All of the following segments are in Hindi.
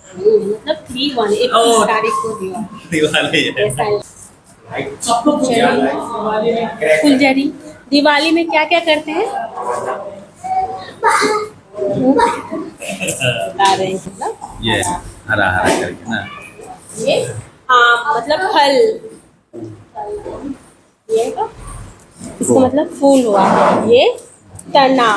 मतलब 3-1 21 तारीख को दिवाली है। ऐसा है। फुलझड़ी दिवाली में क्या क्या करते हैं बता रहे हैं मतलब ये हरा हरा करके ना, ये हाँ मतलब फल ये का इसका मतलब फूल हुआ। ये तना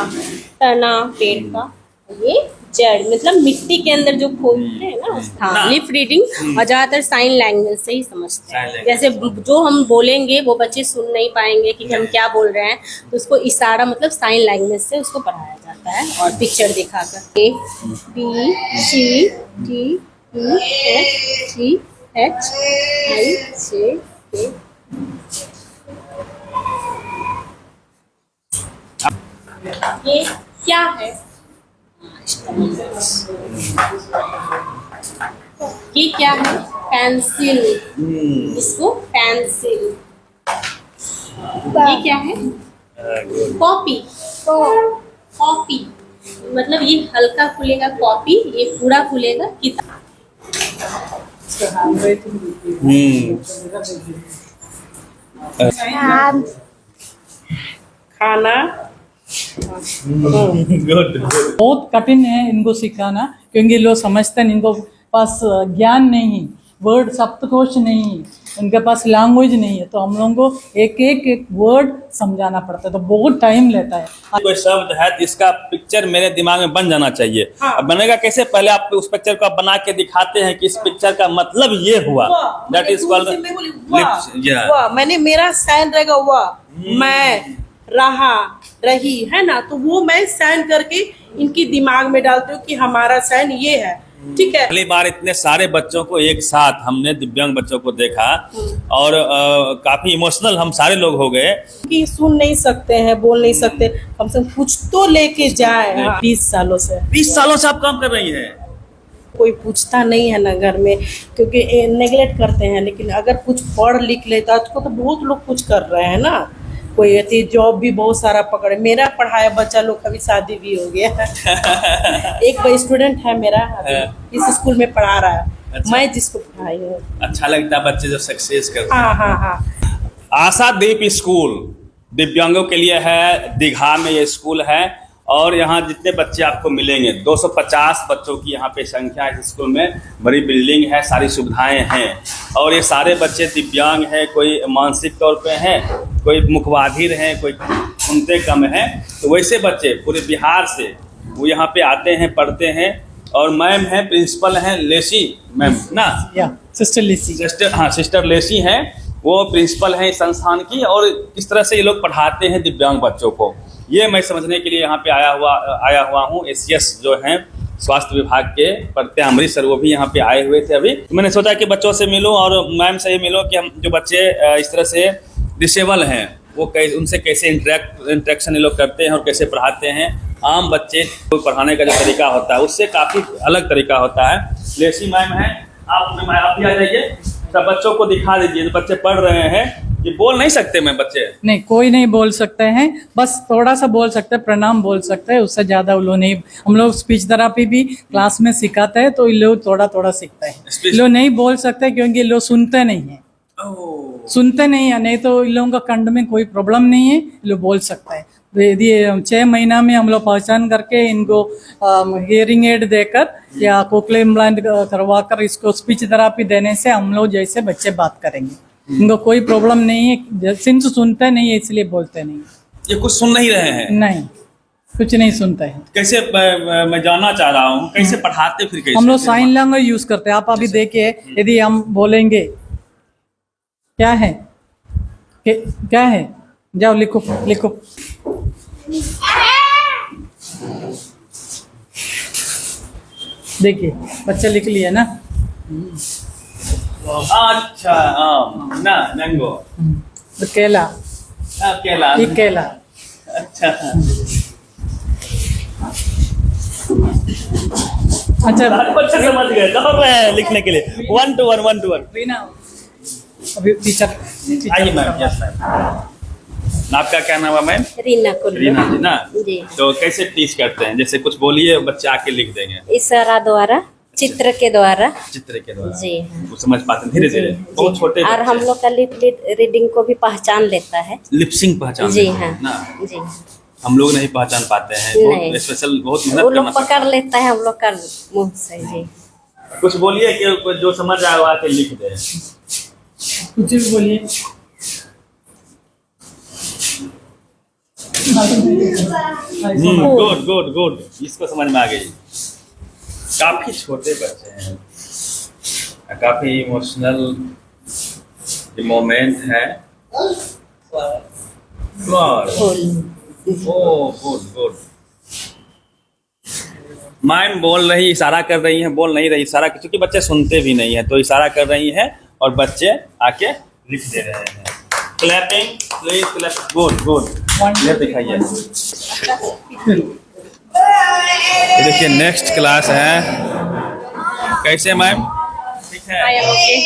तना पेड़ का, ये जड़ मतलब मिट्टी के अंदर जो खोलते हैं ना। हाँ लिप रीडिंग और ज्यादातर साइन लैंग्वेज से ही समझते हैं। जैसे जो हम बोलेंगे वो बच्चे सुन नहीं पाएंगे कि हम क्या बोल रहे हैं, तो उसको इशारा मतलब साइन लैंग्वेज से उसको पढ़ाया जाता है और पिक्चर दिखाकर। ABCDEFGHIJK। ये क्या है? ये क्या है? पेंसिल। इसको पेंसिल। ये क्या है? कॉपी। कॉपी मतलब ये हल्का खुलेगा कॉपी, ये पूरा खुलेगा किताब। खाना। बहुत कठिन है इनको सिखाना, क्योंकि लोग समझते नहीं, इनको पास ज्ञान नहीं, वर्ड शब्दकोश नहीं, उनके पास लैंग्वेज नहीं है, तो हम लोगों को एक वर्ड समझाना पड़ता है, तो बहुत टाइम लेता है। कोई शब्द है तो इसका पिक्चर मेरे दिमाग में बन जाना चाहिए। अब बनेगा कैसे? पहले आप उस पिक्चर को बना के दिखाते हैं कि इस पिक्चर का मतलब ये हुआ। That is called lips. मैंने मेरा साइन रहेगा वाह, मैं रहा रही है ना, तो वो मैं साइन करके इनकी दिमाग में डालती हूँ कि हमारा साइन ये है। ठीक है। पहली बार इतने सारे बच्चों को एक साथ हमने दिव्यांग बच्चों को देखा और काफी इमोशनल हम सारे लोग हो गए कि सुन नहीं सकते हैं, बोल नहीं सकते, कम से कम कुछ तो लेके जाए। 20 सालों से 20 सालों से आप काम कर रही हैं। कोई पूछता नहीं है ना घर में, क्योंकि नेगलेक्ट करते हैं। लेकिन अगर कुछ पढ़ लिख लेता तो बहुत लोग कुछ कर रहे हैं ना, कोई ऐसी जॉब भी बहुत सारा पकड़े। मेरा पढ़ाया बच्चा लोग का भी शादी भी हो गया। एक स्टूडेंट है मेरा अभी इस स्कूल में पढ़ा रहा है। अच्छा। मैं जिसको पढ़ाई हूँ। अच्छा लगता है बच्चे जब सक्सेस करते हैं। हाँ। आशादीप स्कूल दिव्यांगों के लिए है, दीघा में ये स्कूल है और यहाँ जितने बच्चे आपको मिलेंगे 250 बच्चों की यहाँ पे संख्या है। इस स्कूल में बड़ी बिल्डिंग है, सारी सुविधाएं हैं और ये सारे बच्चे दिव्यांग हैं। कोई मानसिक तौर पे हैं, कोई मुखबाधिर हैं, कोई सुनते कम हैं। तो वैसे बच्चे पूरे बिहार से वो यहाँ पे आते हैं, पढ़ते हैं। और मैम है, प्रिंसिपल हैं लेसी मैम ना, सिस्टर लेसी। सिस्टर लेसी हैं, वो प्रिंसिपल हैं इस संस्थान की। और किस तरह से ये लोग पढ़ाते हैं दिव्यांग बच्चों को, ये मैं समझने के लिए यहाँ पे आया हुआ हूँ। एसीएस जो हैं स्वास्थ्य विभाग के प्रत्यय अमृत सर, वो भी यहाँ पे आए हुए थे अभी। तो मैंने सोचा कि बच्चों से मिलूं और मैम से मिलूं कि हम जो बच्चे इस तरह से डिसेबल हैं वो उनसे कैसे इंटरेक्शन ये लोग करते हैं और कैसे पढ़ाते हैं। आम बच्चे को पढ़ाने का जो तरीका होता है उससे काफ़ी अलग तरीका होता है। लेसी मैम है, आप भी आ जाइए, सब बच्चों को दिखा दीजिए। तो बच्चे पढ़ रहे हैं, ये बोल नहीं सकते मैं बच्चे नहीं, कोई नहीं बोल सकते हैं, बस थोड़ा सा बोल सकते हैं, प्रणाम बोल सकते हैं, उससे ज्यादा वो लोग नहीं। हम लोग स्पीच थेरेपी भी क्लास में सिखाते हैं, तो ये लोग थोड़ा सीखते हैं। ये लोग नहीं बोल सकते क्योंकि ये लोग सुनते नहीं है। सुनते नहीं है, नहीं तो इन लोगों का कंठ में कोई प्रॉब्लम नहीं है, ये लोग बोल सकते हैं। तो यदि 6 महीना में हम लोग पहचान करके इनको हियरिंग एड देकर या कोक्लियर इम्प्लांट करवा कर इसको स्पीच थेरेपी देने से हम लोग जैसे बच्चे बात करेंगे। इनको कोई प्रॉब्लम नहीं है, सिंस सुनते नहीं है इसलिए बोलते नहीं। ये कुछ सुन नहीं रहे हैं? नहीं, कुछ नहीं सुनते हैं। कैसे मैं जानना चाह रहा हूँ, कैसे पढ़ाते फिर कैसे? हम लोग साइन लैंग्वेज यूज करते हैं। आप अभी देखिए, यदि हम बोलेंगे क्या है, क्या है, जाओ लिखो। देखिए बच्चे लिख लिए ना। अच्छा ना मैंगो, केला, केला, ये केला। अच्छा बच्चे समझ गए दौड़ रहे हैं लिखने के लिए। 1 to 1 अभी टीचर आइए मैम। Yes ma'am. आपका क्या नाम है मैम? रीना कुल्लू। रीना जी ना? जी। तो कैसे टीच करते हैं? जैसे कुछ बोलिए, बच्चे आके लिख देंगे इशारा द्वारा, चित्र के द्वारा। चित्र के द्वारा। जी हाँ। वो समझ पाते हैं धीरे धीरे, बहुत छोटे और हम लोग का लिप रीडिंग को भी पहचान लेता है। लिपसिंग पहचान जी लेते हैं हाँ। ना? जी हम लोग नहीं पहचान पाते हैं, नहीं। बहुत स्पेशल, बहुत वो मेहनत लोग करना पड़ता पकड़ लेता है हम लोग का मुंह से। जी है। कुछ बोलिए कि जो समझ आए वो आके लिख दे। कुछ भी बोलिए। गुड गुड गुड, इसको समझ में आ गई। काफी छोटे बच्चे हैं, काफी इमोशनल मोमेंट है। फ्लावर, फूल। Oh good good. मैम बोल रही, इशारा कर रही हैं, बोल नहीं रही इशारा, क्योंकि बच्चे सुनते भी नहीं है, तो इशारा कर रही हैं और बच्चे आके लिख दे रहे हैं। Clapping please, clap, good good. ये दिखाइए, ये देखिए नेक्स्ट क्लास है। कैसे मैम? ठीक है। I am okay.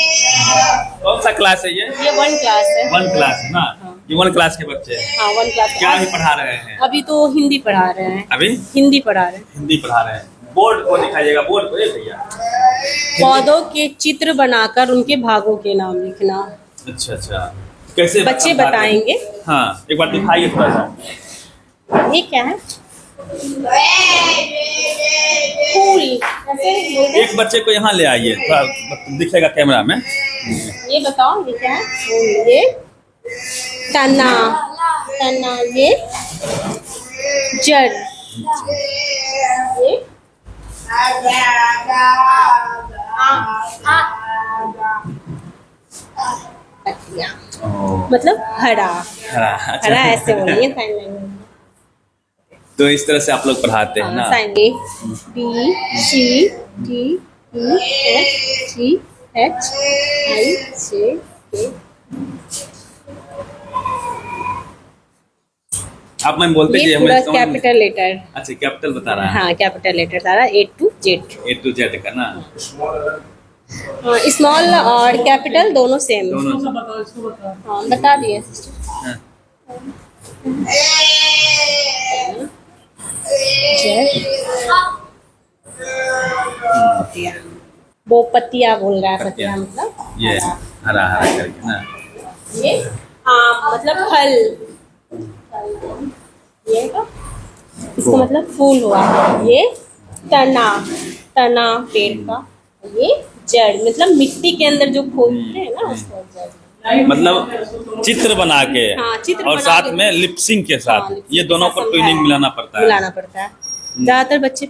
कौन सा क्लास है ये? 1 क्लास है। 1 क्लास है ना? ये 1 क्लास के बच्चे हैं। हाँ 1 क्लास। क्या ही पढ़ा रहे हैं? अभी तो हिंदी पढ़ा रहे हैं। अभी हिंदी पढ़ा रहे हैं। हिंदी पढ़ा रहे हैं। बोर्ड को दिखाइएगा, बोर्ड को, ये भैया। पौधों के चित्र बनाकर उनके भागों के नाम लिखना। अच्छा अच्छा, कैसे बच्चे बताते हैं? बताएंगे। हाँ, एक बार दिखाइए थोड़ा सा। ये क्या है? फूल। ऐसे बोलते हैं। एक बच्चे को यहाँ ले आइए, थोड़ा दिखेगा कैमरा में। ये बताओ ये क्या है? फूल। ये तना। तना। ये जड़। ये पत्तियाँ। मतलब हरा। हरा ऐसे बोलिए साइन लैंग्वेज। तो इस तरह से आप लोग पढ़ाते हैं ना? Sign A B C D E F G H I J K. आप मैम बोलते कि ये हमें पूरा समझ में- कैपिटल लेटर। अच्छा, कैपिटल बता रहा है। हाँ कैपिटल लेटर सारा A to Z। A to Z का ना? स्मॉल और कैपिटल दोनों सेम। दोनों इसको बताओ, इसको बताओ। हाँ बता दिए सिस्टर। हाँ। पतिया। वो पतिया बोल रहा है। पतिया। पतिया मतलब ये हरा हरा करके ना? ये आम मतलब फल। ये का इसका मतलब फूल हुआ। ये तना। तना पेड़ का। ये जड़ मतलब मिट्टी के अंदर जो खोदते हैं ना उसको जड़। मतलब चित्र बना के, हाँ, चित्र और बना साथ के। में लिपसिंग के साथ, हाँ, लिपसिंग ये के दोनों साथ पर समझाया। ट्यूनिंग मिलाना पड़ता है। मिलाना पड़ता है। ज्यादातर बच्चे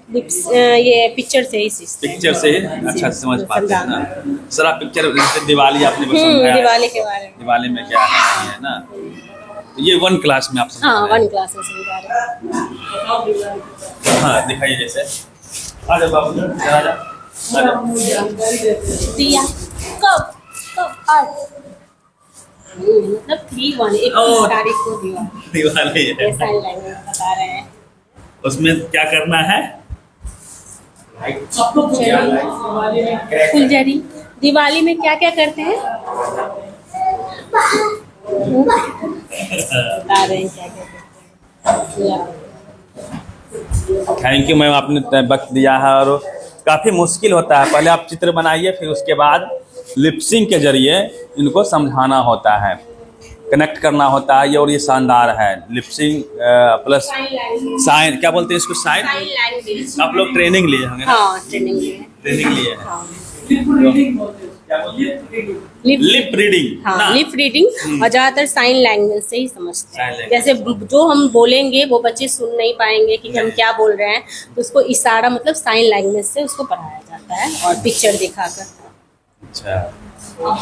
ये पिक्चर से ही सीखते हैं। पिक्चर से ही अच्छा से समझ पाते हैं ना? सर आप पिक्चर, जैसे दिवाली आपने बस समझाया, दिवाली के बारे में। दिवाली में क्या है ना? तो ये 1 क्लास में आप समझा हाँ रहे हैं। 1 क्लास में समझा रहे हैं। हाँ दिखाइए, जैसे आ जाओ बाबू, आ जाओ, आ जाओ। दिया कब कब आज मतलब 3-1 21 ओह। तारीख को दिया। दिवाली है, ये साइन लैंग्वेज बता रहे हैं। उसमें क्या करना है? आप लोग दिवाली में फुलझड़ी। दिवाली में क्या क्या करते हैं? बता रहे हैं क्या क्या करते हैं। थैंक यू मैम, आपने वक्त दिया है। और काफ़ी मुश्किल होता है, पहले आप चित्र बनाइए, फिर उसके बाद लिपसिंग के जरिए इनको समझाना होता है, कनेक्ट करना होता है। ये और ये शानदार है lip sync plus sign language. Sign, क्या बोलते हैं इसको? साइन। Sign language. आप लोग ट्रेनिंग लिए होंगे ना? हाँ ट्रेनिंग लिए हैं। ट्रेनिंग लिए हैं। हाँ लिप रीडिंग बोलते हैं। क्या बोलिए? लिप लिप रीडिंग हाँ ना? Lip reading. और ज्यादातर साइन लैंग्वेज से ही समझते Sign हैं। language। जैसे जो हम बोलेंगे वो बच्चे सुन नहीं पाएंगे कि हम क्या बोल रहे हैं, तो उसको इशारा मतलब साइन लैंग्वेज से उसको पढ़ाया जाता है और पिक्चर दिखाकर। अच्छा, आप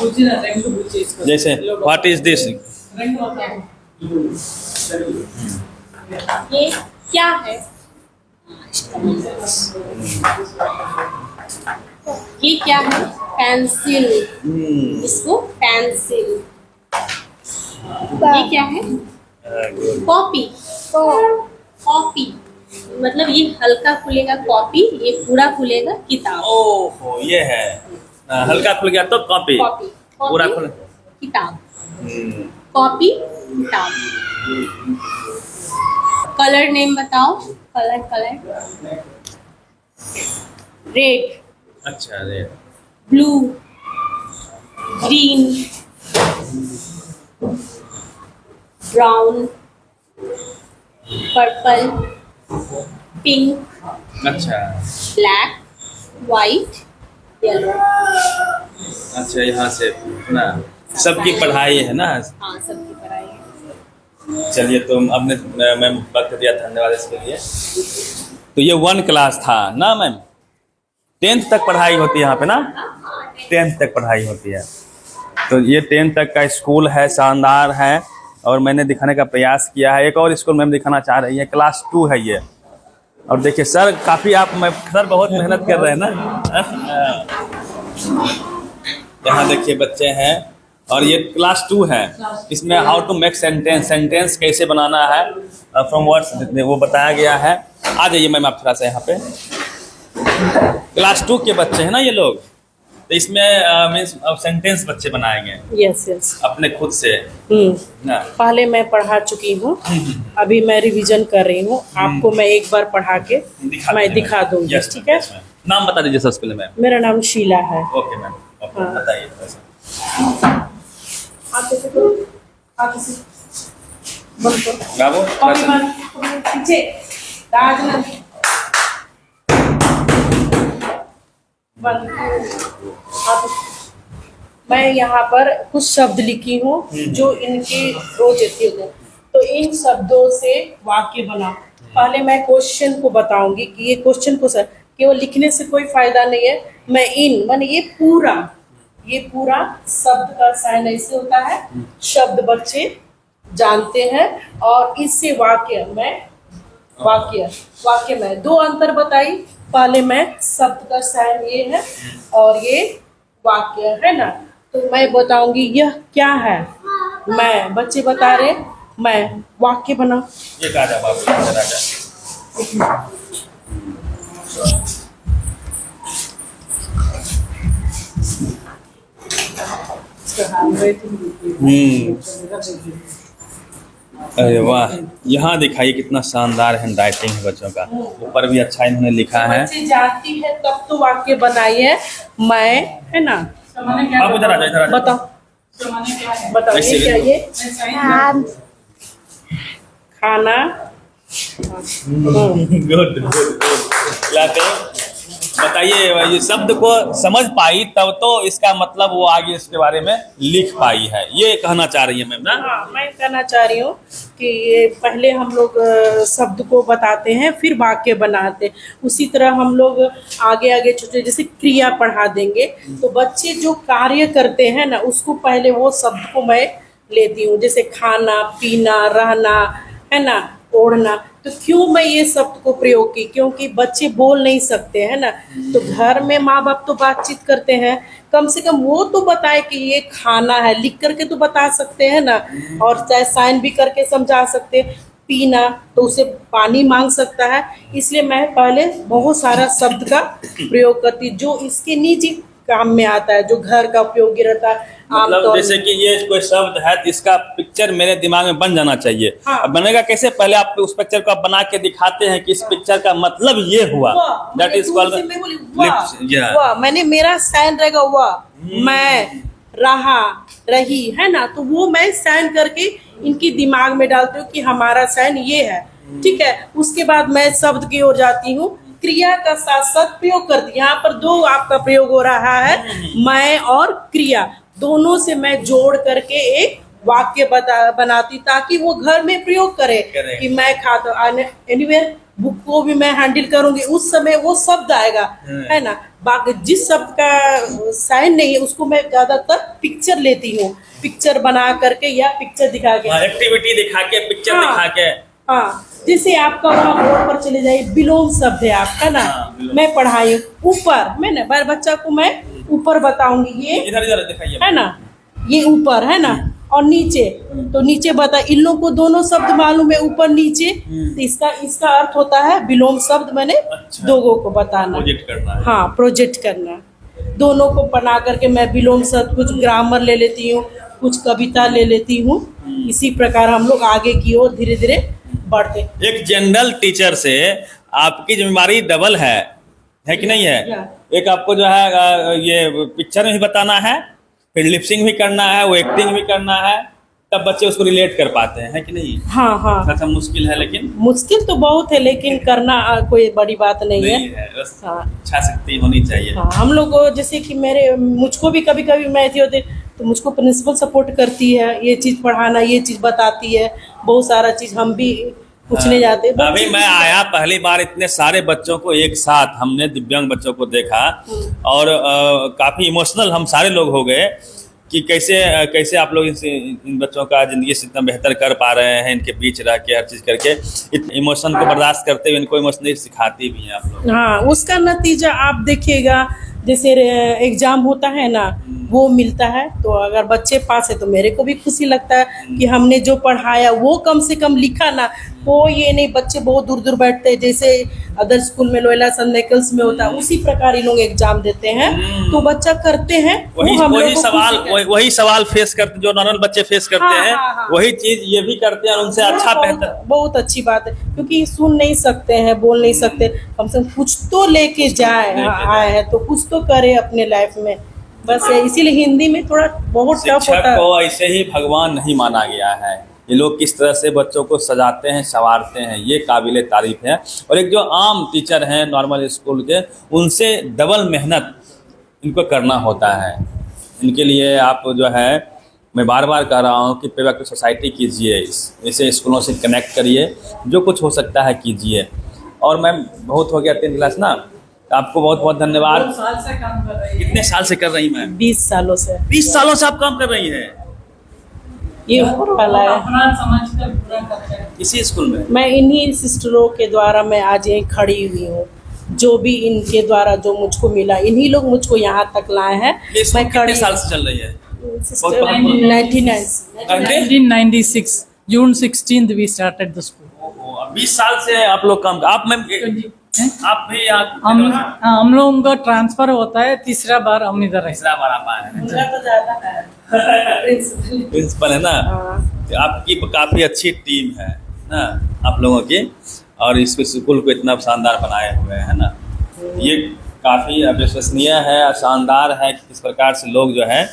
पूछिए ना, रंग पूछिए इसको। जैसे व्हाट इज दिस? रंग बताओ। ये क्या है? ये क्या है? पेंसिल। इसको पेंसिल। ये क्या है? कॉपी। कॉपी मतलब ये हल्का खुलेगा कॉपी, ये पूरा खुलेगा किताब। ओहो, ये है हल्का खुल गया तो कॉपी, कॉपी पूरा खुल। किताब। कॉपी किताब। कलर नेम बताओ, कलर। रेड, अच्छा red, blue, green, brown, purple, pink, अच्छा ब्लैक, वाइट, येलो। अच्छा, यहाँ से ना सबकी पढ़ाई है ना। हाँ, सबकी पढ़ाई है। चलिए, तो आपने मैम वक्त दिया, धन्यवाद इसके लिए। तो ये 1 क्लास था ना मैम, 10th तक पढ़ाई होती है यहाँ पे ना, 10th तक पढ़ाई होती है। तो ये 10th तक का स्कूल है, शानदार है, और मैंने दिखाने का प्रयास किया है। एक और स्कूल मैम दिखाना चाह रही है, क्लास 2 है ये। और देखिए सर, काफ़ी सर बहुत मेहनत कर रहे हैं ना। यहाँ देखिए बच्चे हैं, और ये क्लास 2 है। इसमें हाउ टू मेक सेंटेंस कैसे बनाना है फ्रॉम वर्ड्स वो बताया गया है। आ जाइए मैम आप थोड़ा सा यहाँ पे। क्लास 2 के बच्चे हैं ना ये लोग, तो इसमें मीन्स अब सेंटेंस बच्चे बनाएंगे यस यस। अपने खुद से ना। पहले मैं पढ़ा चुकी हूँ, अभी मैं रिवीजन कर रही हूँ। आपको मैं एक बार पढ़ा के मैं दिखा दूंगी, ठीक है। नाम बता दीजिए सबसे पहले मैम। मेरा नाम शीला है। ओके मैम, हाँ। बताइए। आगे से करो, आगे से बंद करो। बाबू कॉपी बंद, पीछे दाज ना बंद। अब मैं यहाँ पर कुछ शब्द लिखी हूँ जो इनके रोज थे। तो इन शब्दों से वाक्य बनाओ। पहले मैं क्वेश्चन को बताऊंगी कि ये क्वेश्चन को केवल लिखने से कोई फायदा नहीं है। मैं इन माने ये पूरा शब्द का साइन ऐसे होता है। शब्द बच्चे जानते हैं, और इससे वाक्य में 2 अंतर बताई। पहले मैं शब्द का साइन ये है और ये वाक्य है ना। तो मैं बताऊंगी यह क्या है, मैं, बच्चे बता रहे मैं, वाक्य बना। ये राजा बाबू, राजा। अरे वाह, यहाँ दिखाइए कितना शानदार हैंड राइटिंग है बच्चों का। ऊपर भी अच्छा इन्होंने लिखा है। बच्चे जाती है तब तो वाक्य बनाई है मैं, है ना। आप इधर आ जाओ, इधर आ जाओ। बताओ ये क्या, ये खाना। Good good. बताइए, ये शब्द को समझ पाई तब तो इसका मतलब वो आगे इसके बारे में लिख पाई है, ये कहना चाह रही है मैम ना। हाँ, मैं कहना चाह रही हूँ कि ये पहले हम लोग शब्द को बताते हैं, फिर वाक्य बनाते हैं। उसी तरह हम लोग आगे आगे छोटे जैसे क्रिया पढ़ा देंगे, तो बच्चे जो कार्य करते हैं ना, उसको पहले वो शब्द को मैं लेती हूँ। जैसे खाना, पीना, रहना, है ना, ओढ़ना। तो क्यों मैं ये शब्द को प्रयोग की, क्योंकि बच्चे बोल नहीं सकते हैं ना। तो घर में माँ बाप तो बातचीत करते हैं, कम से कम वो तो बताए कि ये खाना है, लिख करके तो बता सकते हैं ना, और चाहे साइन भी करके समझा सकते हैं। पीना तो उसे पानी मांग सकता है। इसलिए मैं पहले बहुत सारा शब्द का प्रयोग करती जो इसके निजी काम में आता है, जो घर का उपयोगी रहता है। मतलब जैसे कि ये कोई शब्द है तो इसका पिक्चर मेरे दिमाग में बन जाना चाहिए। हाँ। अब बनेगा कैसे, पहले आप उस पिक्चर को बना के दिखाते हैं कि इस पिक्चर का मतलब ये हुआ। दैट इज कॉल्ड वाह। मैंने मेरा साइन रहेगा वाह, मैं, रहा, रही, है ना। तो वो मैं साइन करके इनकी दिमाग में डालती हूँ कि हमारा साइन ये है, ठीक है। उसके बाद मैं शब्द की ओर जाती हूँ, क्रिया का साथ साथ प्रयोग करती। यहाँ पर 2 आपका प्रयोग हो रहा है, मैं और क्रिया, दोनों से मैं जोड़ करके एक वाक्य बनाती, ताकि वो घर में प्रयोग करे कि मैं खाता। एनीवेयर बुक को भी मैं हैंडल करूंगी, उस समय वो शब्द आएगा, है ना। बाकी जिस शब्द का साइन नहीं है उसको मैं ज्यादातर पिक्चर लेती हूँ, पिक्चर बना करके या पिक्चर दिखा के, एक्टिविटी दिखा के, पिक्चर दिखा के। हाँ, जैसे आपका वहाँ बोर्ड पर चले जाइए, विलोम शब्द है आपका ना। मैं पढ़ाई ऊपर, मैं ना बच्चा को मैं ऊपर बताऊंगी, ये इधर दिखाइए है ना, ये ऊपर है ना, और नीचे, तो नीचे बता। इन लोग को दोनों शब्द मालूम है, ऊपर नीचे। तो इसका अर्थ होता है विलोम शब्द। मैंने 2 को बताना, प्रोजेक्ट करना है। हाँ, प्रोजेक्ट करना। दोनों को बना करके मैं विलोम शब्द, कुछ ग्रामर ले लेती हूँ, कुछ कविता ले लेती हूँ, इसी प्रकार हम लोग आगे की ओर धीरे धीरे बढ़ते। एक जनरल टीचर से आपकी जिम्मेदारी डबल है कि नहीं है? या। एक आपको जो है ये पिक्चर में भी बताना है, फिर लिपसिंग भी करना है, वो एक्टिंग भी करना है, तब बच्चे उसको रिलेट कर पाते हैं, है कि नहीं? हाँ हाँ, थोड़ा सा मुश्किल है लेकिन मुश्किल तो बहुत है लेकिन करना कोई बड़ी बात नहीं है। नहीं है, बस हाँ इच्छा शक्ति होनी चाहिए। हाँ, हम लोग को जैसे कि मुझको भी कभी कभी मैथ होते तो मुझको प्रिंसिपल सपोर्ट करती है, ये चीज़ पढ़ाना, ये चीज़ बताती है, बहुत सारा चीज़ हम भी पूछने जाते हैं। अभी मैं आया पहली बार, इतने सारे बच्चों को एक साथ हमने दिव्यांग बच्चों को देखा और काफ़ी इमोशनल हम सारे लोग हो गए कि कैसे आप लोग इन बच्चों का ज़िंदगी से इतना बेहतर कर पा रहे हैं, इनके बीच रह के हर चीज़ करके इतने इमोशन को बर्दाश्त करते हुए इनको इमोशनली सिखाती भी हैं आप लोग। हाँ, उसका नतीजा आप देखिएगा, जैसे एग्जाम होता है ना, वो मिलता है तो अगर बच्चे पास है तो मेरे को भी खुशी लगता है कि हमने जो पढ़ाया वो कम से कम लिखा ना। तो ये नहीं, बच्चे बहुत दूर दूर बैठते हैं, जैसे अदर स्कूल में लोयला सन नेकल्स में होता है उसी प्रकार ये लोग एग्जाम देते हैं, तो बच्चा करते हैं। वही सवाल फेस करते जो नॉर्मल बच्चे फेस करते हाँ, हैं, हाँ, हाँ। वही चीज ये भी करते हैं और उनसे अच्छा बेहतर। बहुत अच्छी बात है, क्योंकि सुन नहीं सकते हैं, बोल नहीं सकते, कम से कम कुछ तो लेके आए हैं तो कुछ तो करे अपने लाइफ में, बस इसीलिए हिंदी में थोड़ा बहुत टफ शिक्षक होता है। को ऐसे ही भगवान नहीं माना गया है। ये लोग किस तरह से बच्चों को सजाते हैं, संवारते हैं, ये काबिले तारीफ है। और एक जो आम टीचर हैं नॉर्मल स्कूल के, उनसे डबल मेहनत इनको करना होता है। इनके लिए आप जो है, मैं बार बार कह रहा हूँ कि पे बैक टू सोसाइटी कीजिए, इसे स्कूलों से कनेक्ट करिए, जो कुछ हो सकता है कीजिए। और मैम बहुत हो गया 10th क्लास ना, आपको बहुत बहुत धन्यवाद। 2 साल से काम कर रही है। कितने साल से कर रही मैम? 20 सालों से 20 सालों से आप काम कर रही हैं ये ऊपर वाला है। अपना समझकर पूरा करते हैं। इसी स्कूल में? मैं इन्हीं सिस्टरों के द्वारा मैं आज यहीं खड़ी हुई हूँ, जो भी इनके द्वारा जो मुझको मिला, इन्हीं लोग मुझको यहाँ तक लाए हैं। ये स्कूल मैं खड़ी कितने साल से चल रही है? सिस्टर बहुत- 99 1996 June 16th we started the school. 20 साल से आप लोग काम, आप मैम आप भी यहाँ हम लोगों का ट्रांसफर होता है, तीसरा बार हम इधर है। तीसरा बार आप आए हैं। उनका तो ज्यादा है। प्रिंसिपल है ना, हाँ। तो आपकी काफ़ी अच्छी टीम है ना आप लोगों की, और इस स्कूल को इतना शानदार बनाए हुए हैं ना, ये काफ़ी अविश्वसनीय है, शानदार है कि किस प्रकार से लोग जो है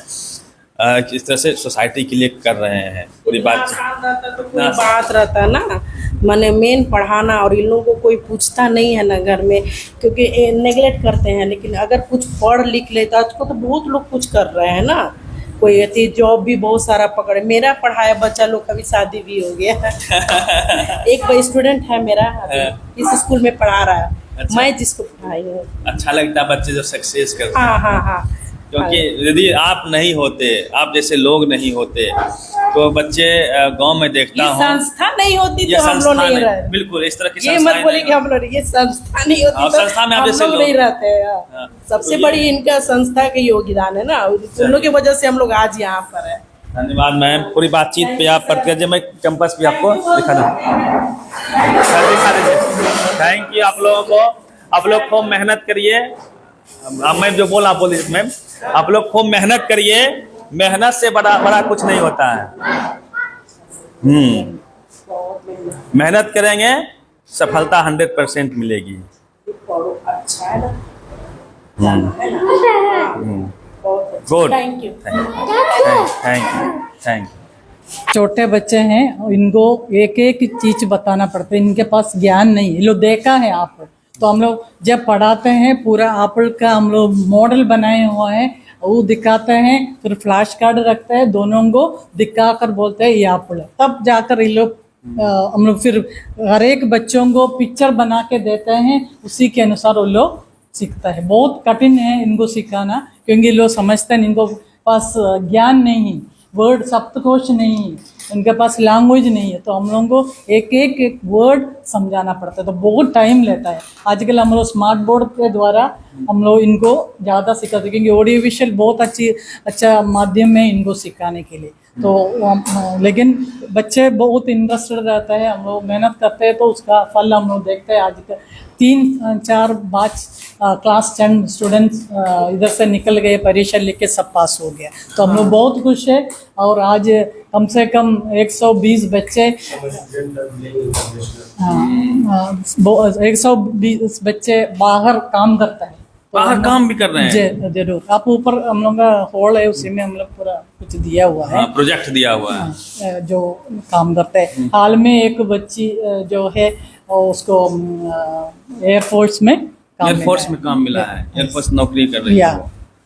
किस तरह से सोसाइटी के लिए कर रहे हैं पूरी बात। तो कोई बात रहता ना, माने मेन पढ़ाना, और इन लोगों को कोई पूछता नहीं है ना घर में, क्योंकि नेगलेक्ट करते हैं। लेकिन अगर कुछ पढ़ लिख लेता, आजकल तो बहुत लोग कुछ कर रहे हैं ना, कोई अति जॉब भी बहुत सारा पकड़े। मेरा पढ़ाया बच्चा लोग का भी शादी भी हो गया। एक स्टूडेंट है मेरा अभी इस स्कूल में पढ़ा रहा है। अच्छा। मैं जिसको पढ़ाई हूँ। अच्छा लगता है बच्चे जो सक्सेस करते हैं, हाँ हाँ हाँ, क्योंकि यदि आप नहीं होते, आप जैसे लोग नहीं होते, तो बच्चे गांव में देखता ये हूँ, संस्था नहीं होती ये तो हम लोग संस्था नहीं नहीं, रहते। बिल्कुल इस तरह की ये संस्थाएं मत बोले नहीं कि हम लोग, ये संस्था नहीं हाँ, होती तो संस्था में आप हम जैसे लोग लोग- नहीं रहते हैं। हाँ। सबसे तो बड़ी ये- इनका संस्था का योगदान है ना, उन लोग की वजह से हम लोग आज यहाँ पर है। धन्यवाद मैम, पूरी बातचीत पे आप करते हैं। मैं कैंपस भी आपको दिखा दूँ, थैंक यू आप लोगों को। आप लोग खूब मेहनत करिए। मैं जो बोला बोलिए मैम, आप लोग खूब मेहनत करिए, मेहनत से बड़ा कुछ नहीं होता है। मेहनत करेंगे, सफलता 100% मिलेगी। अच्छा है ना, good, thank you. Thank you. छोटे बच्चे हैं, इनको एक एक चीज बताना पड़ता है, इनके पास ज्ञान नहीं है। ये लोग देखा है आप, तो हम लोग जब पढ़ाते हैं पूरा एप्पल का हम लोग मॉडल बनाए हुआ है, वो दिखाते हैं, फिर फ्लैश कार्ड रखते हैं, दोनों को दिखाकर बोलते हैं ये एप्पल है। तब जाकर ये लोग हम लोग फिर हर एक बच्चों को पिक्चर बना के देते हैं, उसी के अनुसार वो लोग सीखता है। बहुत कठिन है इनको सिखाना, क्योंकि लोग समझते हैं इनको पास ज्ञान नहीं, वर्ड सप्तकोश नहीं, उनके पास लैंग्वेज नहीं है, तो हम लोगों को एक वर्ड समझाना पड़ता है, तो बहुत टाइम लेता है। आजकल हम लोग स्मार्ट बोर्ड के द्वारा हम लोग इनको ज़्यादा सिखाते हैं, क्योंकि ऑडियो विजुअल बहुत अच्छा माध्यम है इनको सिखाने के लिए। तो लेकिन बच्चे बहुत इंटरेस्टेड रहते हैं, हम लोग मेहनत करते हैं तो उसका फल हम लोग देखते हैं। आज 3-4 बैच क्लास 10 स्टूडेंट्स इधर से निकल गए, परीक्षा लिख के सब पास हो गया, तो हम लोग बहुत खुश है। और आज कम से कम 120 बच्चे 120 बच्चे बाहर काम करता है, बाहर काम भी कर रहे हैं। जरूर। आप ऊपर हम लोग का हॉल है, उसी में हम लोग पूरा कुछ दिया हुआ है, प्रोजेक्ट दिया हुआ है जो काम करते हैं। हाल में एक बच्ची जो है उसको एयरफोर्स में काम मिला है, एयरफोर्स नौकरी कर रही है।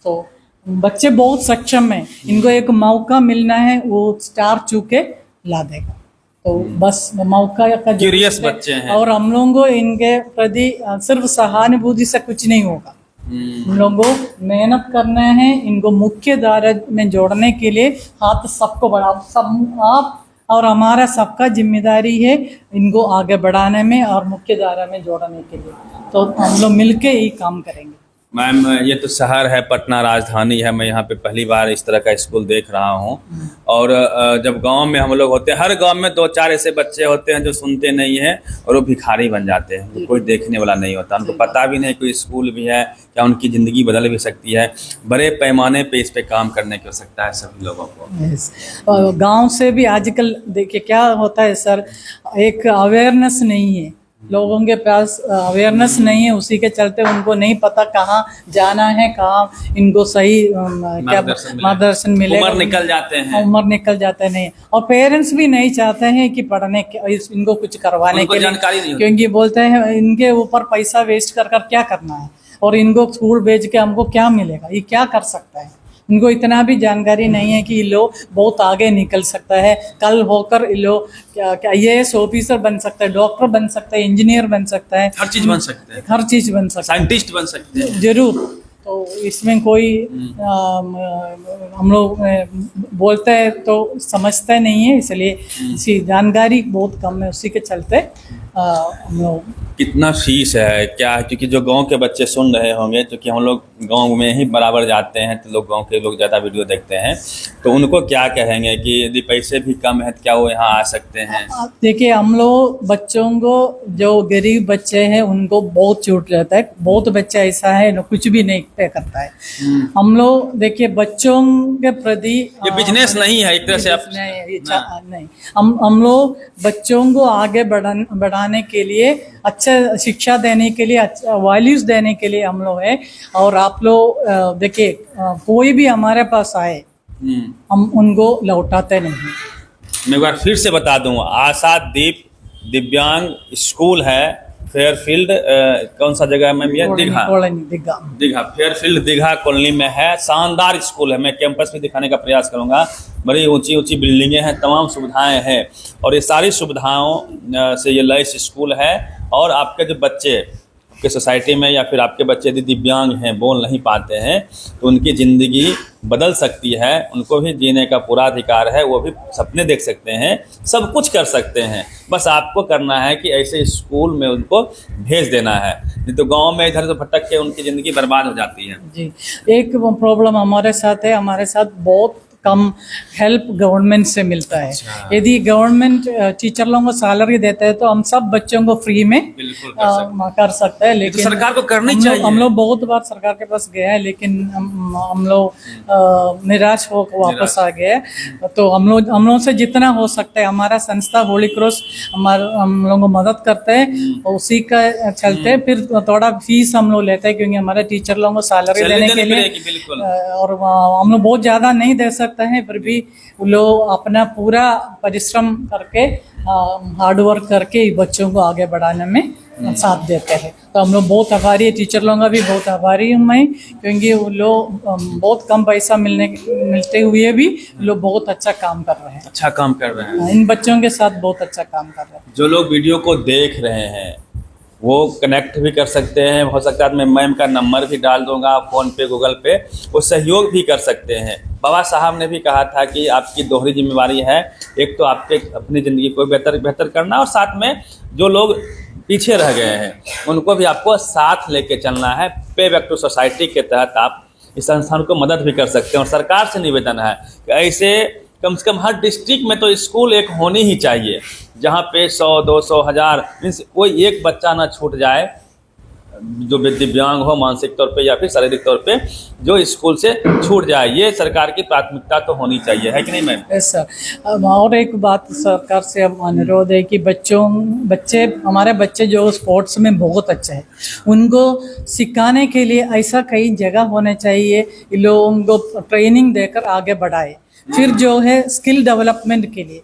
तो बच्चे बहुत सक्षम हैं, इनको एक मौका मिलना है, वो स्टार चू के ला देगा। तो बस मौका का क्यूरियस बच्चे हैं, और हम लोगों को इनके प्रति सिर्फ सहानुभूति से कुछ नहीं होगा। हम लोगों को मेहनत करना है, इनको मुख्य धारा में जोड़ने के लिए हाथ सबको बढ़ा, सब आप और हमारा सबका जिम्मेदारी है इनको आगे बढ़ाने में और मुख्य धारा में जोड़ने के लिए। तो हम लोग मिलके ही काम करेंगे। मैम, ये तो शहर है, पटना राजधानी है, मैं यहाँ पे पहली बार इस तरह का स्कूल देख रहा हूँ। और जब गांव में हम लोग होते हैं, हर गांव में 2-4 ऐसे बच्चे होते हैं जो सुनते नहीं हैं और वो भिखारी बन जाते हैं, तो कोई देखने वाला नहीं होता, उनको पता भी नहीं कोई स्कूल भी है, क्या उनकी ज़िंदगी बदल भी सकती है। बड़े पैमाने पे इस पे काम करने की आवश्यकता है सभी लोगों को। गाँव से भी आजकल देखिए क्या होता है सर, एक अवेयरनेस नहीं है, लोगों के पास अवेयरनेस नहीं है, उसी के चलते उनको नहीं पता कहाँ जाना है, कहाँ इनको सही क्या मार्गदर्शन मिलेगा। उम्र निकल जाते हैं नहीं, और पेरेंट्स भी नहीं चाहते हैं कि पढ़ने इनको कुछ करवाने के लिए जानकारी नहीं होती, क्योंकि बोलते हैं इनके ऊपर पैसा वेस्ट कर क्या करना है, और इनको स्कूल भेज के हमको क्या मिलेगा, ये क्या कर सकता है। इनको इतना भी जानकारी नहीं है कि ये लोग बहुत आगे निकल सकता है, कल होकर ये लोग क्या IAS ऑफिसर बन सकता है, डॉक्टर बन सकता है, इंजीनियर बन सकता है, हर चीज़ बन सकते हैं, साइंटिस्ट बन सकते हैं जरूर। तो इसमें कोई हम लोग बोलते हैं तो समझते नहीं है, इसलिए इसी जानकारी बहुत कम है, उसी के चलते हम लोग। कितना फीस है क्या है, क्योंकि जो गांव के बच्चे सुन रहे होंगे, क्योंकि हम लोग गांव में ही बराबर जाते हैं, तो लोग गांव के लोग ज़्यादा वीडियो देखते हैं, तो उनको क्या कहेंगे कि यदि पैसे भी कम है तो क्या वो यहाँ आ सकते हैं? देखिए, हम लोग बच्चों को, जो गरीब बच्चे हैं उनको बहुत छूट रहता है, बहुत बच्चा ऐसा है जो कुछ भी नहीं पे करता है। हम लोग देखिए बच्चों के प्रति ये बिजनेस नहीं है एक तरह से, नहीं, हम लोग बच्चों को आगे बढ़ाने के लिए, अच्छा शिक्षा देने के लिए, अच्छा वैल्यूज देने के लिए हम लोग है। और आप लोग देखिए, कोई भी हमारे पास आए हम उनको लौटाते नहीं। मैं एक बार फिर से बता दूं, आशादीप दिव्यांग स्कूल है, फेयरफील्ड कौन सा जगह है मैम? ये दीघा फेयरफील्ड दीघा कॉलोनी में है। शानदार स्कूल है, मैं कैंपस भी दिखाने का प्रयास करूंगा। बड़ी ऊंची ऊंची बिल्डिंगें हैं, तमाम सुविधाएं हैं, और ये सारी सुविधाओं से ये लैस स्कूल है। और आपके जो बच्चे आपके सोसाइटी में, या फिर आपके बच्चे यदि दिव्यांग हैं, बोल नहीं पाते हैं, तो उनकी ज़िंदगी बदल सकती है, उनको भी जीने का पूरा अधिकार है, वो भी सपने देख सकते हैं, सब कुछ कर सकते हैं। बस आपको करना है कि ऐसे स्कूल में उनको भेज देना है, नहीं तो गांव में इधर से भटक के उनकी ज़िंदगी बर्बाद हो जाती है। जी, एक प्रॉब्लम हमारे साथ है, हमारे साथ बहुत कम हेल्प गवर्नमेंट से मिलता है। यदि गवर्नमेंट टीचर लोगों को सैलरी देता है तो हम सब बच्चों को फ्री में कर सकते हैं, लेकिन तो सरकार को करनी चाहिए। हम लोग बहुत बार सरकार के पास गए हैं, लेकिन हम लोग निराश हो वापस आ गए। तो हम लोग से जितना हो सकता है, हमारा संस्था होली क्रॉस हम लोगों को मदद करते हैं, उसी का चलते फिर थोड़ा फीस हम लोग लेते हैं, क्योंकि हमारे टीचर लोगों को सैलरी देने के लिए, और हम लोग बहुत ज़्यादा नहीं दे सकते हैं, फिर भी लोग अपना पूरा परिश्रम करके, हार्ड वर्क करके बच्चों को आगे बढ़ाने में साथ देते हैं। तो हम लोग बहुत आभारी है, टीचर लोगों का भी बहुत आभारी हूँ मैं, क्योंकि वो लोग बहुत कम पैसा मिलते हुए भी लोग बहुत अच्छा काम कर रहे हैं। अच्छा काम कर रहे हैं, इन बच्चों के साथ बहुत अच्छा काम कर रहे हैं। जो लोग वीडियो को देख रहे हैं वो कनेक्ट भी कर सकते हैं, हो सकता है मैं मैम का नंबर भी डाल दूंगा, फ़ोन पे, गूगल पे, वो सहयोग भी कर सकते हैं। बाबा साहब ने भी कहा था कि आपकी दोहरी जिम्मेवारी है, एक तो आपके अपनी ज़िंदगी को बेहतर करना, और साथ में जो लोग पीछे रह गए हैं उनको भी आपको साथ लेके चलना है। पे बैक टू सोसाइटी के तहत आप इस संस्थान को मदद भी कर सकते हैं। और सरकार से निवेदन है कि ऐसे कम से कम हर डिस्ट्रिक्ट में तो स्कूल एक होनी ही चाहिए, जहाँ पे 100, 200, 1000 मीन्स कोई एक बच्चा ना छूट जाए जो दिव्यांग हो मानसिक तौर पे या फिर शारीरिक तौर पे, जो स्कूल से छूट जाए। ये सरकार की प्राथमिकता तो होनी चाहिए, है कि नहीं मैम? Yes sir. और एक बात सरकार से हम अनुरोध है कि हमारे बच्चे जो स्पोर्ट्स में बहुत अच्छे हैं, उनको सिखाने के लिए ऐसा कई जगह होने चाहिए, लोगों को ट्रेनिंग देकर आगे बढ़ाए। फिर जो है स्किल डेवलपमेंट के लिए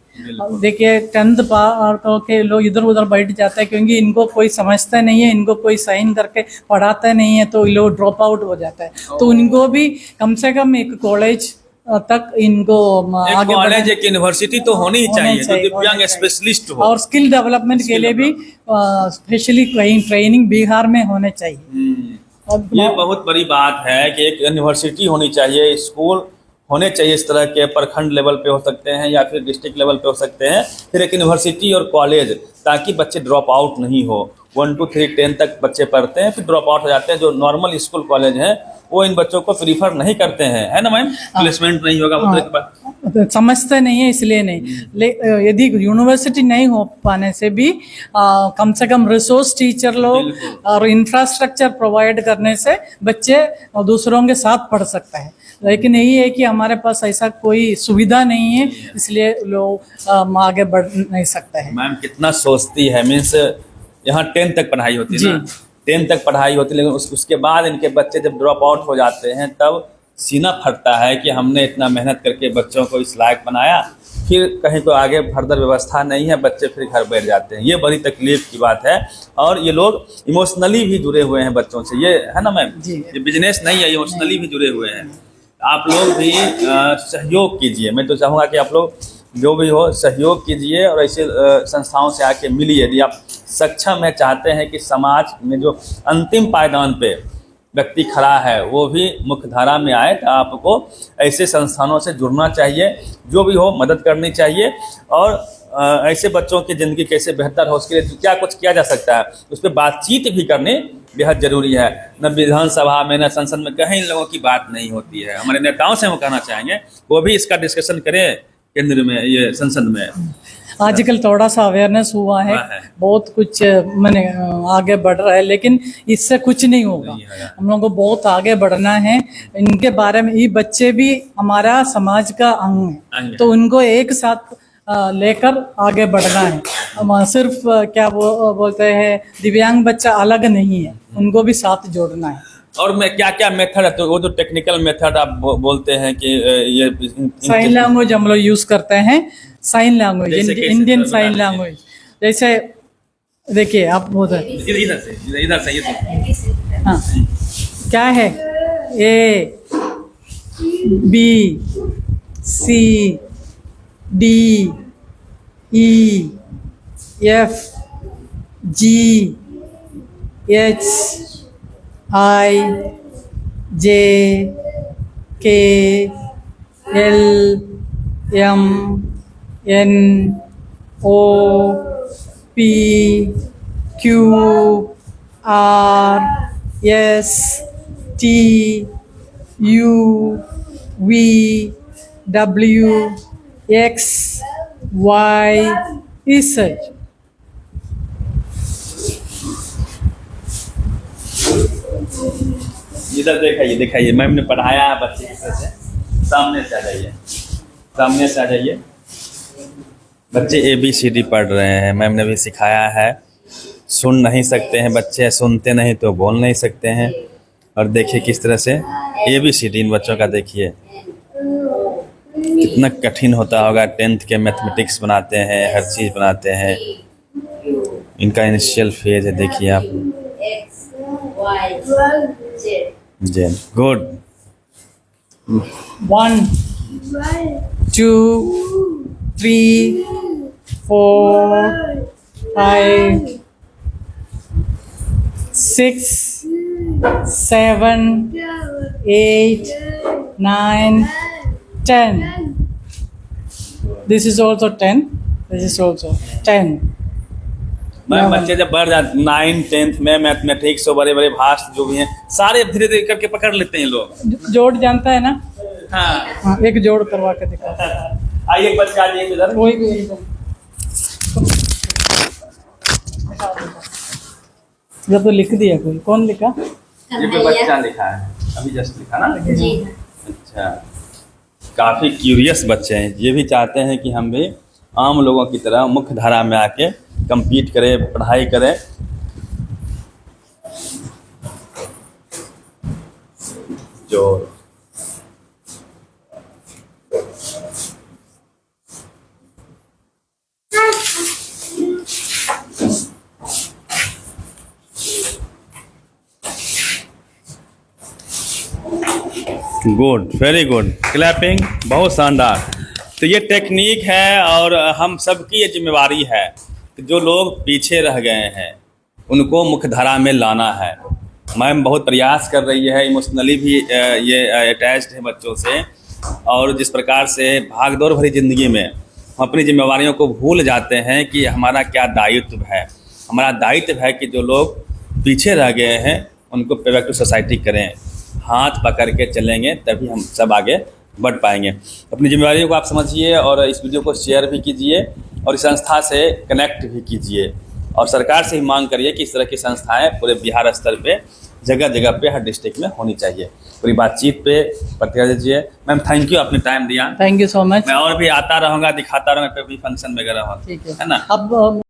देखिए 10th पार के लोग इधर उधर बैठ जाते हैं क्योंकि इनको कोई समझता नहीं है, इनको कोई साइन करके पढ़ाता नहीं है, तो लोग ड्रॉप आउट हो जाता है। तो उनको भी कम से कम एक कॉलेज तक इनको आगे कॉलेज एक यूनिवर्सिटी तो होनी ही चाहिए जो दिव्यांग स्पेशलिस्ट हो, और स्किल डेवलपमेंट के लिए भी स्पेशली कहीं ट्रेनिंग बिहार में होने चाहिए। ये बहुत बड़ी बात है कि एक यूनिवर्सिटी होनी चाहिए, स्कूल होने चाहिए इस तरह के, प्रखंड लेवल पे हो सकते हैं या फिर डिस्ट्रिक्ट लेवल पे हो सकते हैं, फिर एक यूनिवर्सिटी और कॉलेज, ताकि बच्चे ड्रॉप आउट नहीं हो। 1 2 3 10 तक बच्चे पढ़ते हैं, फिर ड्रॉप आउट हो जाते हैं। जो नॉर्मल स्कूल कॉलेज हैं वो इन बच्चों को प्रीफर नहीं करते हैं, है ना मैम? प्लेसमेंट नहीं होगा वो तो समझते नहीं है, इसलिए नहीं। यदि यूनिवर्सिटी नहीं हो पाने से भी कम से कम रिसोर्स टीचर लोग और इंफ्रास्ट्रक्चर प्रोवाइड करने से बच्चे दूसरों के साथ पढ़ सकते हैं। लेकिन यही है कि हमारे पास ऐसा कोई सुविधा नहीं है, इसलिए लोग आगे बढ़ नहीं सकते हैं। मैम कितना सोचती है, मीन्स यहाँ 10 तक पढ़ाई होती है ना, 10 तक पढ़ाई होती है, लेकिन उसके बाद इनके बच्चे जब ड्रॉप आउट हो जाते हैं तब सीना फटता है कि हमने इतना मेहनत करके बच्चों को इस लायक बनाया, फिर कहीं को आगे फर्दर व्यवस्था नहीं है, बच्चे फिर घर बैठ जाते हैं। ये बड़ी तकलीफ की बात है, और ये लोग इमोशनली भी जुड़े हुए हैं बच्चों से, ये है ना मैम? ये बिजनेस नहीं है, इमोशनली भी जुड़े हुए हैं। आप लोग भी सहयोग कीजिए, मैं तो चाहूँगा कि आप लोग जो भी हो सहयोग कीजिए और ऐसे संस्थाओं से आके मिलिए। यदि आप सक्षम है, चाहते हैं कि समाज में जो अंतिम पायदान पे व्यक्ति खड़ा है वो भी मुख्य धारा में आए, तो आपको ऐसे संस्थानों से जुड़ना चाहिए, जो भी हो मदद करनी चाहिए, और ऐसे बच्चों की ज़िंदगी कैसे बेहतर हो उसके लिए क्या कुछ किया जा सकता है उस पर बातचीत भी करनी बेहद ज़रूरी है। न विधानसभा में न संसद में कहीं इन लोगों की बात नहीं होती है। हमारे नेताओं से हम कहना चाहेंगे वो भी इसका डिस्कशन करें केंद्र में, ये संसद में। आजकल थोड़ा सा अवेयरनेस हुआ है, बहुत कुछ मैंने आगे बढ़ रहा है, लेकिन इससे कुछ नहीं होगा। हम लोगों को बहुत आगे बढ़ना है इनके बारे में। ये बच्चे भी हमारा समाज का अंग है, तो उनको एक साथ लेकर आगे बढ़ना है। सिर्फ क्या बोलते हैं, दिव्यांग बच्चा अलग नहीं है, उनको भी साथ जोड़ना है। और मैं क्या क्या मेथड है, तो वो जो टेक्निकल मेथड आप बोलते हैं कि ये साइन लैंग्वेज हम लोग यूज करते हैं। Sign language, Indian sign language, जैसे देखिए आप बोलते हैं इधर से ये हाँ, क्या है, A B C D E F G H I J K L M N O P Q R S T U V W X Y Z। इधर दिखाइए मैम ने पढ़ाया है बच्चे की तरह से। सामने से आ जाइए, सामने से आ जाइए। बच्चे ABCD पढ़ रहे हैं, मैम ने भी सिखाया है। सुन नहीं सकते हैं बच्चे, सुनते नहीं तो बोल नहीं सकते हैं। और देखिए किस तरह से ABCD इन बच्चों का देखिए कितना कठिन होता होगा। 10th के मैथमेटिक्स बनाते हैं, हर चीज़ बनाते हैं। इनका इनिशियल फेज है, देखिए आप। जेन good. 1 2 3 4 5 6 7 8 9 10. This is also 10. This is also 10. मैं बच्चे जब बढ़ जाते 9th 10th में मैथमेटिक्स और बड़े बड़े भाषा जो भी हैं सारे धीरे धीरे करके पकड़ लेते हैं लोग। जोड़ जानता है ना? हाँ, हाँ, एक जोड़ करवा के दिखा। आइए एक बच्चा आइए इधर। कोई भी एकदम जब तो लिख दिया कोई, कौन लिखा? ये कोई बच्चा लिखा है, अभी जस्ट लिखा ना। जी अच्छा, काफ़ी क्यूरियस बच्चे हैं, ये भी चाहते हैं कि हम भी आम लोगों की तरह मुख्य धारा में आके compete करें, पढ़ाई करें। जो गुड, वेरी गुड, क्लैपिंग, बहुत शानदार। तो ये टेक्निक है और हम सबकी ये जिम्मेवारी है कि जो लोग पीछे रह गए हैं उनको मुख्य धारा में लाना है। मैम बहुत प्रयास कर रही है, इमोशनली भी ये अटैच्ड है बच्चों से, और जिस प्रकार से भागदौड़ भरी ज़िंदगी में हम अपनी जिम्मेवारियों को भूल जाते हैं कि हमारा क्या दायित्व है। हमारा दायित्व है कि जो लोग पीछे रह गए हैं उनको पे बैक टू सोसाइटी करें, हाथ पकड़ के चलेंगे तभी हम सब आगे बढ़ पाएंगे। अपनी जिम्मेदारियों को आप समझिए और इस वीडियो को शेयर भी कीजिए और इस संस्था से कनेक्ट भी कीजिए, और सरकार से ही मांग करिए कि इस तरह की संस्थाएं पूरे बिहार स्तर पे जगह जगह पे हर डिस्ट्रिक्ट में होनी चाहिए। पूरी बातचीत पे प्रतिक्रिया दीजिए। मैम थैंक यू, आपने टाइम दिया। Thank you so much. मैं और भी आता रहूँगा, दिखाता रहूँगा, कभी फंक्शन वगैरह हो, ठीक है ना। अब